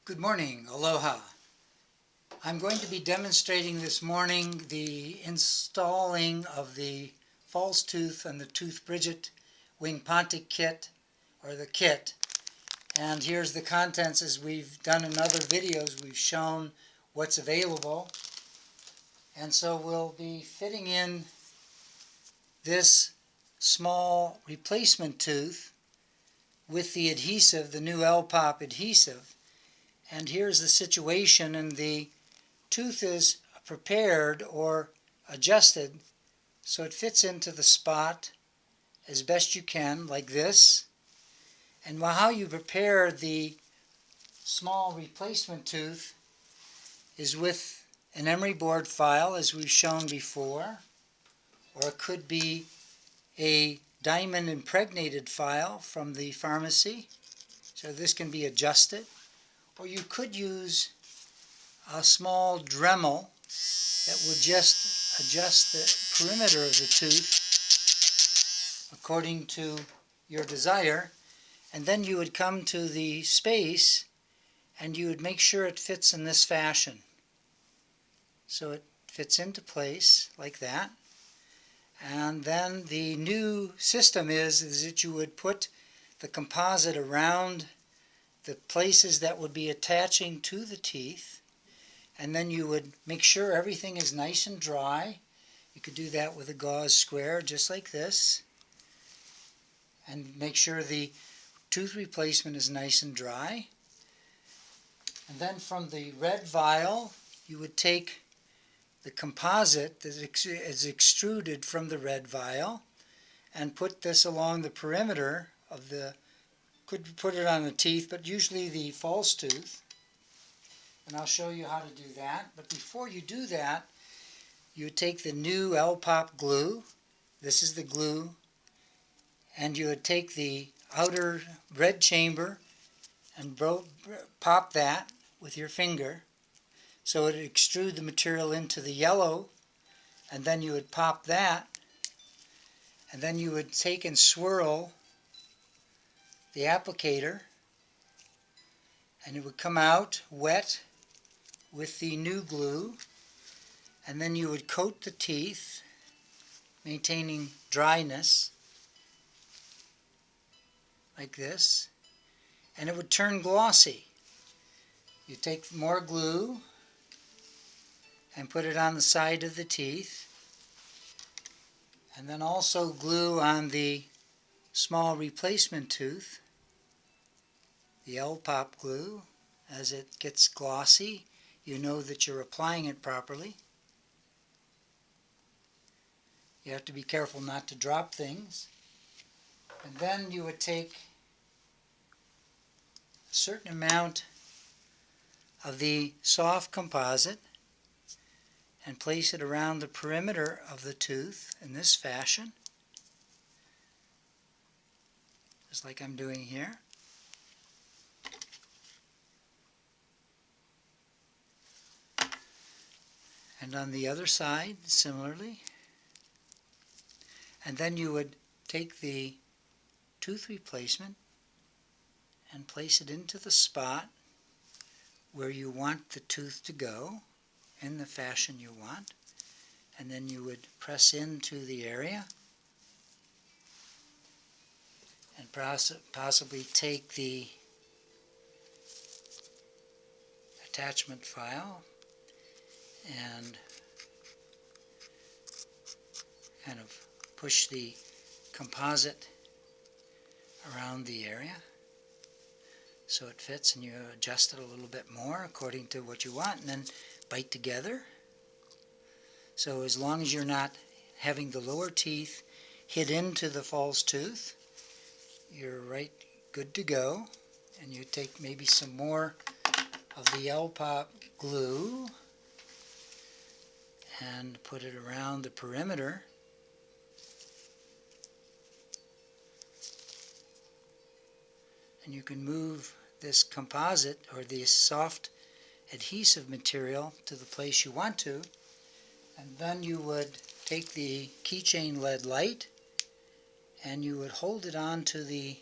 Good morning, aloha. I'm going to be demonstrating this morning the installing of the false tooth and the tooth Bridget wing pontic kit, or the kit. And here's the contents. As we've done in other videos, we've shown what's available. And so we'll be fitting in this small replacement tooth with the adhesive, the new L-POP adhesive. And here's the situation, and the tooth is prepared or adjusted so it fits into the spot as best you can, like this. And how you prepare the small replacement tooth is with an emery board file, as we've shown before, or it could be a diamond impregnated file from the pharmacy, so this can be adjusted. Or you could use a small Dremel that would just adjust the perimeter of the tooth according to your desire, and then you would come to the space and you would make sure it fits in this fashion. So it fits into place like that. And then the new system is that you would put the composite around the places that would be attaching to the teeth, and then you would make sure everything is nice and dry. You could do that with a gauze square just like this, and make sure the tooth replacement is nice and dry. And then from the red vial you would take the composite that is extruded from the red vial and put this along the perimeter of the, could put it on the teeth, but usually the false tooth. And I'll show you how to do that. But before you do that, you would take the new L-POP glue. This is the glue. And you would take the outer red chamber and pop that with your finger so it would extrude the material into the yellow. And then you would pop that. And then you would take and swirl the applicator, and it would come out wet with the new glue. And then you would coat the teeth, maintaining dryness like this, and it would turn glossy. You take more glue and put it on the side of the teeth, and then also glue on the small replacement tooth, the L-POP glue. As it gets glossy, you know that you're applying it properly. You have to be careful not to drop things. And then you would take a certain amount of the soft composite and place it around the perimeter of the tooth in this fashion, just like I'm doing here. And on the other side, similarly. And then you would take the tooth replacement and place it into the spot where you want the tooth to go, in the fashion you want. And then you would press into the area and possibly take the attachment file and kind of push the composite around the area so it fits, and you adjust it a little bit more according to what you want, and then bite together. So as long as you're not having the lower teeth hit into the false tooth, you're right good to go. And you take maybe some more of the L-POP glue and put it around the perimeter. And you can move this composite or the soft adhesive material to the place you want to. And then you would take the keychain lead light and you would hold it onto the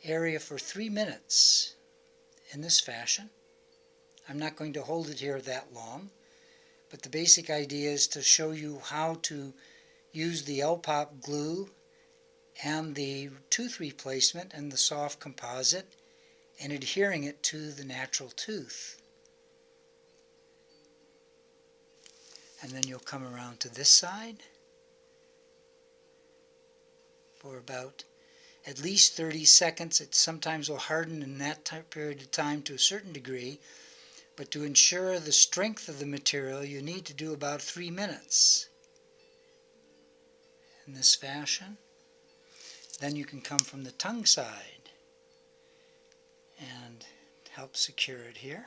area for 3 minutes. in this fashion. I'm not going to hold it here that long, but the basic idea is to show you how to use the L-POP glue and the tooth replacement and the soft composite and adhering it to the natural tooth. And then you'll come around to this side for about at least 30 seconds. It sometimes will harden in that period of time to a certain degree, but to ensure the strength of the material you need to do about 3 minutes in this fashion. Then you can come from the tongue side and help secure it here.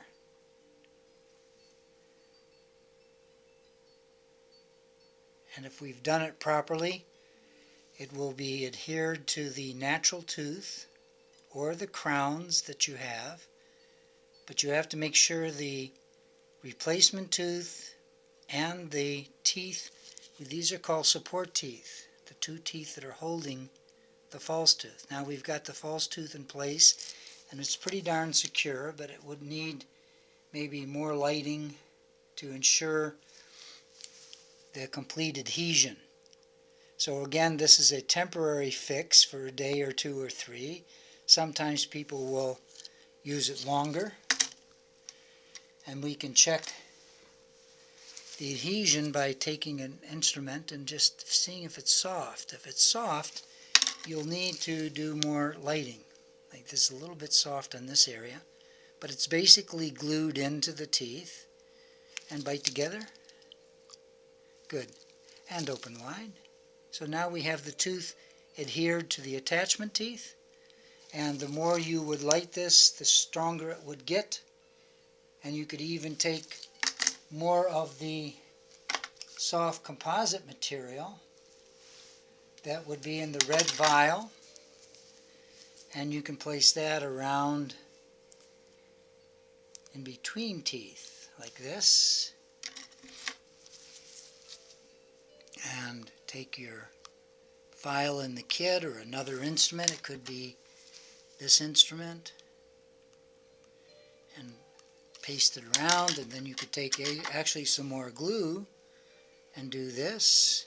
And if we've done it properly, it will be adhered to the natural tooth or the crowns that you have, but you have to make sure the replacement tooth and the teeth, these are called support teeth, the two teeth that are holding the false tooth. Now we've got the false tooth in place and it's pretty darn secure, but it would need maybe more lighting to ensure the complete adhesion. So again, this is a temporary fix for a day or 2 or 3. Sometimes people will use it longer. And we can check the adhesion by taking an instrument and just seeing if it's soft. If it's soft, you'll need to do more lighting. Like this is a little bit soft on this area, but it's basically glued into the teeth. And bite together. Good. And open wide. So now we have the tooth adhered to the attachment teeth, and the more you would light this, the stronger it would get. And you could even take more of the soft composite material that would be in the red vial, and you can place that around in between teeth like this, and take your file in the kit or another instrument. It could be this instrument, and paste it around, and then you could take actually some more glue and do this.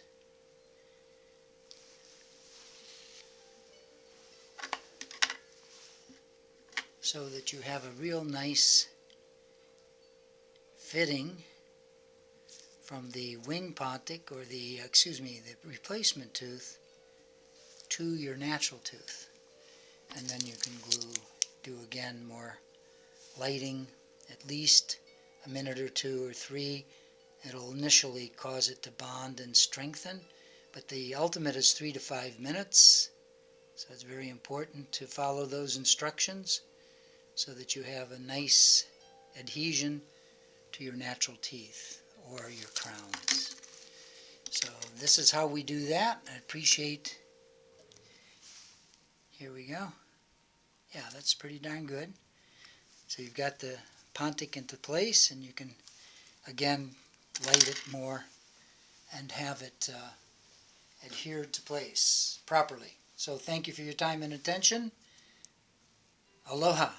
So that you have a real nice fitting from the wing pontic, or the replacement tooth, to your natural tooth. And then you can do again more lighting, at least a minute or 2 or 3. It'll initially cause it to bond and strengthen, but the ultimate is 3 to 5 minutes. So it's very important to follow those instructions so that you have a nice adhesion to your natural teeth or your crowns. So this is how we do that. I appreciate. Here we go. Yeah, that's pretty darn good. So you've got the pontic into place, and you can again light it more and have it adhered to place properly. So thank you for your time and attention. Aloha.